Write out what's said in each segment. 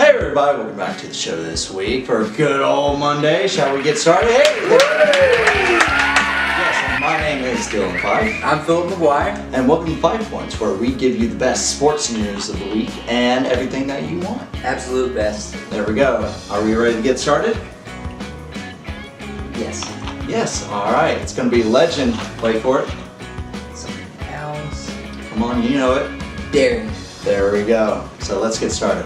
Hey everybody, welcome back to the show this week for a good old Monday. Shall we get started? Hey! Yes, my name is Dylan Fife. I'm Philip McGuire. And welcome to 5 Points, where we give you the best sports news of the week and everything that you want. Absolute best. There we go. Are we ready to get started? Yes. Yes, alright. It's going to be legend. Wait for it. Something else. Come on, you know it. Daring. There we go. So let's get started.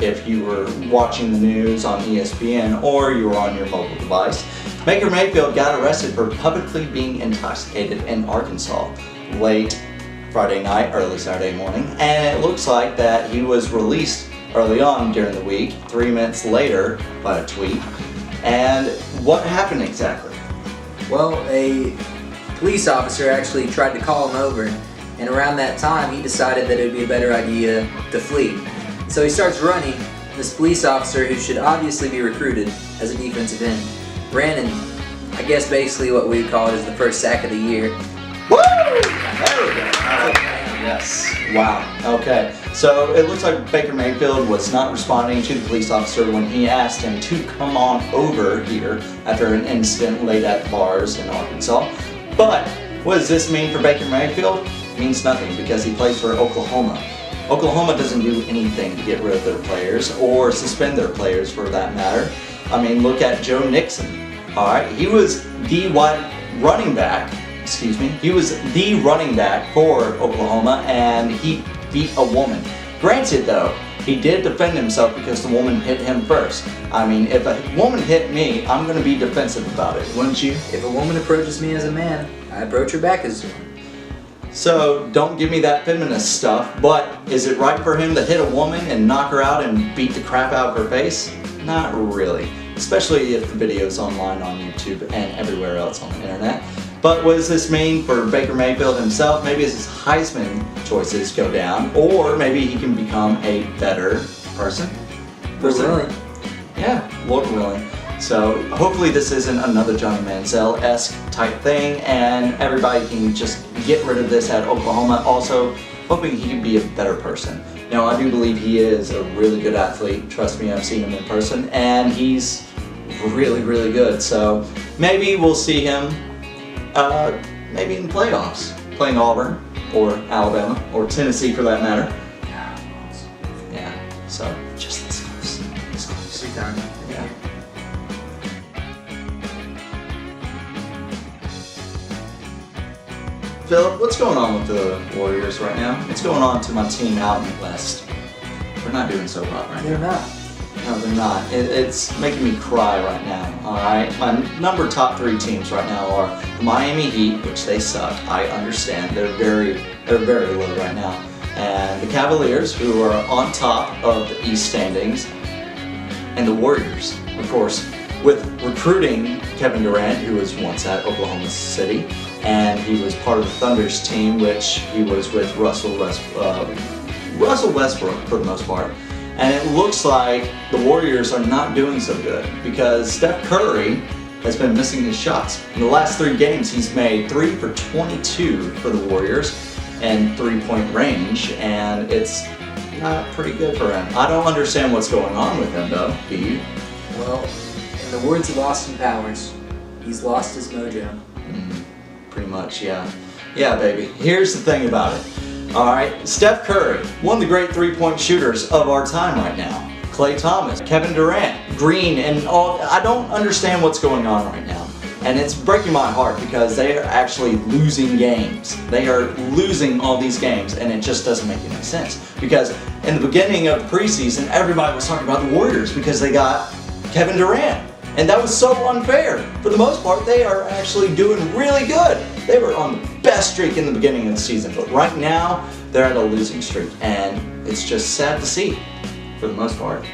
If you were watching the news on ESPN or you were on your mobile device, Baker Mayfield got arrested for publicly being intoxicated in Arkansas late Friday night, early Saturday morning, and it looks like that he was released early on during the week, 3 minutes later by a tweet. And what happened exactly? Well, a police officer actually tried to call him over, and around that time he decided that it would be a better idea to flee. So he starts running. This police officer, who should obviously be recruited as a defensive end, ran and I guess basically what we would call it is the first sack of the year. Woo! There we go. Yes. Wow. Okay. So it looks like Baker Mayfield was not responding to the police officer when he asked him to come on over here after an incident late at the bars in Arkansas. But what does this mean for Baker Mayfield? It means nothing because he plays for Oklahoma. Oklahoma doesn't do anything to get rid of their players or suspend their players for that matter. I mean, look at Joe Nixon. All right, he was the running back. He was the running back for Oklahoma, and he beat a woman. Granted, though, he did defend himself because the woman hit him first. I mean, if a woman hit me, I'm going to be defensive about it, wouldn't you? If a woman approaches me as a man, I approach her back as a woman. So don't give me that feminist stuff, but is it right for him to hit a woman and knock her out and beat the crap out of her face? Not really, especially if the video's online on YouTube and everywhere else on the internet. But what does this mean for Baker Mayfield himself? Maybe his Heisman choices go down, or maybe he can become a better person. Lord willing. Yeah, Lord willing. So hopefully this isn't another Johnny Manziel-esque type thing and everybody can just get rid of this at Oklahoma. Also, hoping he can be a better person. Now, I do believe he is a really good athlete. Trust me, I've seen him in person and he's really, really good. So maybe we'll see him maybe in playoffs, playing Auburn or Alabama or Tennessee for that matter. Yeah, so just this close. This close. Every time. Yeah. Philip, what's going on with the Warriors right now? What's going on to my team out in the West? We're not doing so hot right now. They're not. No, they're not. It's making me cry right now, alright? My top 3 teams right now are the Miami Heat, which they suck. I understand. They're very low right now. And the Cavaliers, who are on top of the East standings. And the Warriors, of course, with recruiting Kevin Durant, who was once at Oklahoma City. And he was part of the Thunder's team, which he was with Russell Westbrook for the most part. And it looks like the Warriors are not doing so good because Steph Curry has been missing his shots. In the last 3 games, he's made 3 for 22 for the Warriors and 3-point range, and it's not pretty good for him. I don't understand what's going on with him, though. Do you? Well, in the words of Austin Powers, he's lost his mojo. Pretty much, yeah. Yeah, baby. Here's the thing about it. Alright, Steph Curry, one of the great 3-point shooters of our time right now. Klay Thomas, Kevin Durant, Green, and all. I don't understand what's going on right now. And it's breaking my heart because they are actually losing games. They are losing all these games, and it just doesn't make any sense. Because in the beginning of the preseason, everybody was talking about the Warriors because they got Kevin Durant. And that was so unfair. For the most part, they are actually doing really good. They were on the best streak in the beginning of the season, but right now, they're at a losing streak, and it's just sad to see, for the most part.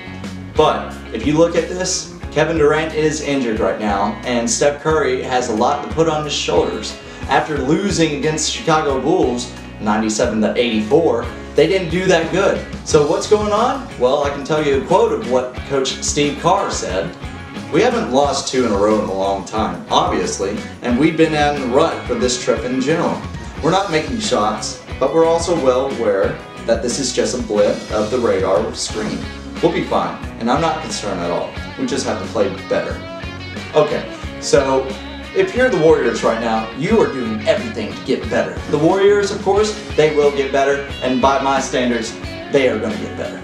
But if you look at this, Kevin Durant is injured right now, and Steph Curry has a lot to put on his shoulders. After losing against the Chicago Bulls, 97-84, they didn't do that good. So what's going on? Well, I can tell you a quote of what Coach Steve Kerr said. We haven't lost 2 in a row in a long time, obviously, and we've been on the rut for this trip in general. We're not making shots, but we're also well aware that this is just a blip of the radar screen. We'll be fine, and I'm not concerned at all. We just have to play better. Okay, so if you're the Warriors right now, you are doing everything to get better. The Warriors, of course, they will get better, and by my standards, they are going to get better.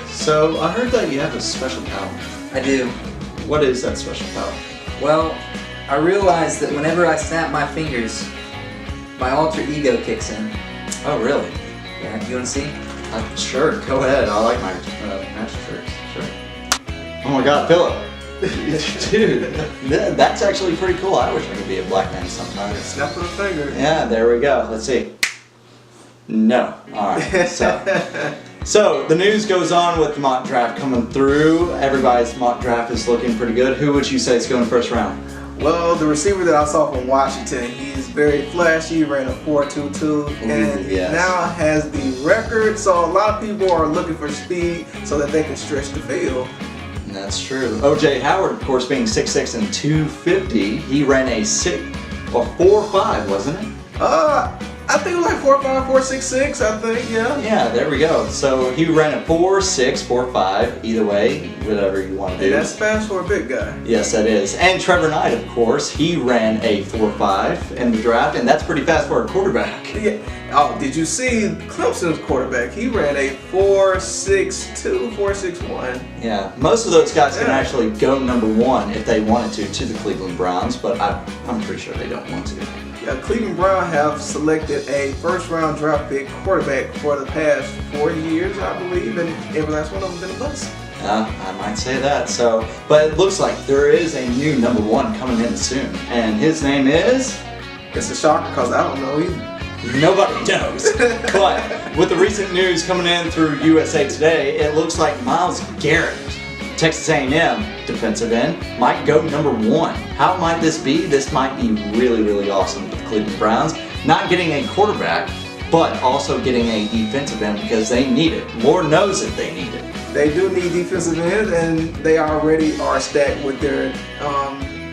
So, I heard that you have a special power. I do. What is that special power? Well, I realized that whenever I snap my fingers, my alter ego kicks in. Oh, really? Yeah, you want to see? Sure, go ahead. I like my magic tricks. Sure. Oh my God, Philip. Dude, that's actually pretty cool. I wish I could be a black man sometime. Snap of a finger. Yeah, there we go. Let's see. No. All right. So the news goes on with the mock draft coming through. Everybody's mock draft is looking pretty good. Who would you say is going first round? Well, the receiver that I saw from Washington, he's very flashy, ran a 4.22, and yes. now has the record. So a lot of people are looking for speed so that they can stretch the field. That's true. O.J. Howard, of course, being 6'6" and 250, he ran a 4.5, wasn't it? I think it was like 4.5, 4.66, I think, yeah. Yeah, there we go. So he ran a 4.6, 4.5, either way, whatever you want to do. And that's fast for a big guy. Yes, that is. And Trevor Knight, of course, he ran a 4.5 in the draft, and that's pretty fast for a quarterback. Yeah. Oh, did you see Clemson's quarterback? He ran a 4.62, 4.61. Yeah, most of those guys can actually go number one if they wanted to the Cleveland Browns, but I'm pretty sure they don't want to. Yeah, Cleveland Brown have selected a first-round draft pick quarterback for the past 4 years, I believe, and every last one of them been a bust. I might say that. So, but it looks like there is a new number one coming in soon, and his name is. It's a shocker because I don't know either. Nobody knows. But with the recent news coming in through USA Today, it looks like Myles Garrett, Texas A&M defensive end, might go number one. How might this be? This might be really, really awesome for the Cleveland Browns. Not getting a quarterback, but also getting a defensive end because they need it. Lord knows that they need it. They do need defensive ends, and they already are stacked with their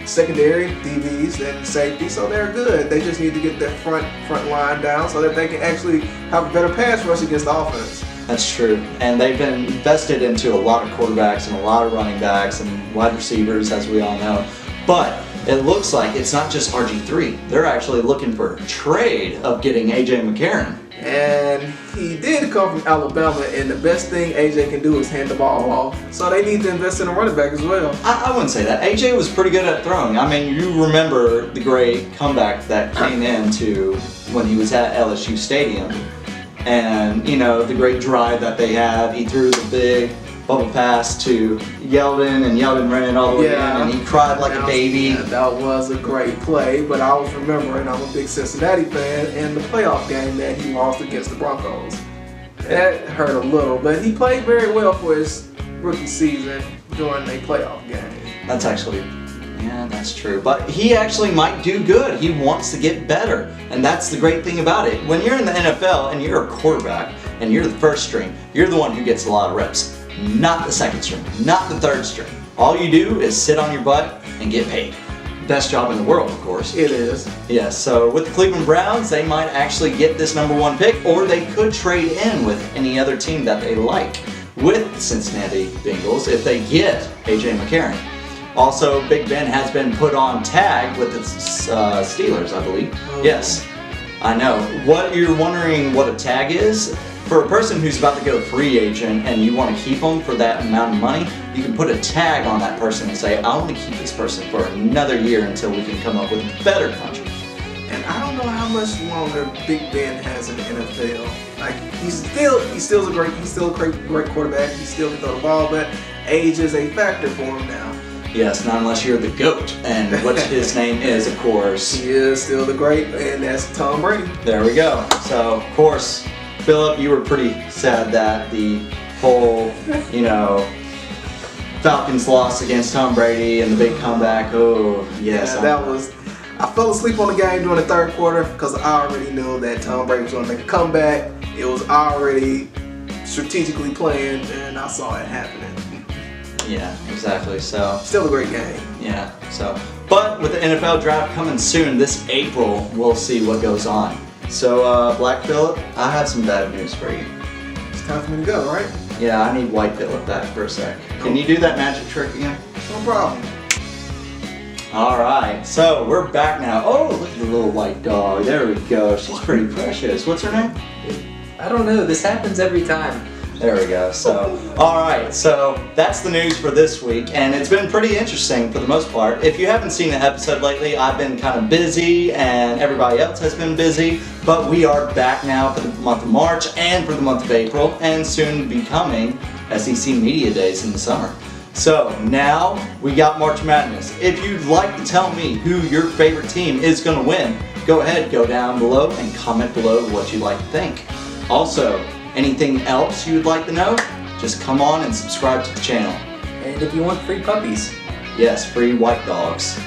secondary, DBs, and safety, so they're good. They just need to get their front line down so that they can actually have a better pass rush against the offense. That's true. And they've been invested into a lot of quarterbacks and a lot of running backs and wide receivers, as we all know. But it looks like it's not just RG3. They're actually looking for a trade of getting AJ McCarron. And he did come from Alabama, and the best thing AJ can do is hand the ball off. So they need to invest in a running back as well. I wouldn't say that. AJ was pretty good at throwing. I mean, you remember the great comeback that came into when he was at LSU Stadium. And, you know, the great drive that they had. He threw the big bubble pass to Yeldon, and Yeldon ran it all the way in, and he cried like a baby. Yeah, that was a great play, but I was remembering I'm a big Cincinnati fan, and the playoff game that he lost against the Broncos. That hurt a little, but he played very well for his rookie season during a playoff game. That's actually, yeah, that's true. But he actually might do good. He wants to get better, and that's the great thing about it. When you're in the NFL and you're a quarterback and you're the first string, you're the one who gets a lot of reps. Not the second string, not the third string. All you do is sit on your butt and get paid. Best job in the world, of course. It is. Yes, so with the Cleveland Browns, they might actually get this number one pick, or they could trade in with any other team that they like with the Cincinnati Bengals if they get AJ McCarron. Also, Big Ben has been put on tag with the Steelers, I believe. Oh. Yes, I know. What you're wondering what a tag is? For a person who's about to go free agent and you want to keep them for that amount of money, you can put a tag on that person and say, I want to keep this person for another year until we can come up with a better contract. And I don't know how much longer Big Ben has in the NFL. Like he's still a great quarterback. He still can throw the ball, but age is a factor for him now. Yes, not unless you're the GOAT, and what his name is, of course. He is still the great, and that's Tom Brady. There we go. So, of course, Philip, you were pretty sad that the whole, Falcons lost against Tom Brady and the big comeback. Oh, yes. Yeah, I fell asleep on the game during the third quarter because I already knew that Tom Brady was going to make a comeback. It was already strategically planned, and I saw it happening. Yeah, exactly. So Still a great game. yeah. So, but with the NFL draft coming soon this April, we'll see what goes on. So, Black Phillip, I have some bad news for you. It's time for me to go, right? Yeah, I need White Phillip back for a sec. Can you do that magic trick again? No problem. All right, so we're back now. Oh, look at the little white dog. There we go. She's pretty precious. What's her name? I don't know. This happens every time. There we go. So, all right. So that's the news for this week, and it's been pretty interesting for the most part. If you haven't seen the episode lately, I've been kind of busy, and everybody else has been busy. But we are back now for the month of March and for the month of April, and soon to be coming SEC Media Days in the summer. So now we got March Madness. If you'd like to tell me who your favorite team is going to win, go ahead, go down below and comment below what you'd like to think. Also, anything else you would like to know, just come on and subscribe to the channel. And if you want free puppies, Yes, free white dogs.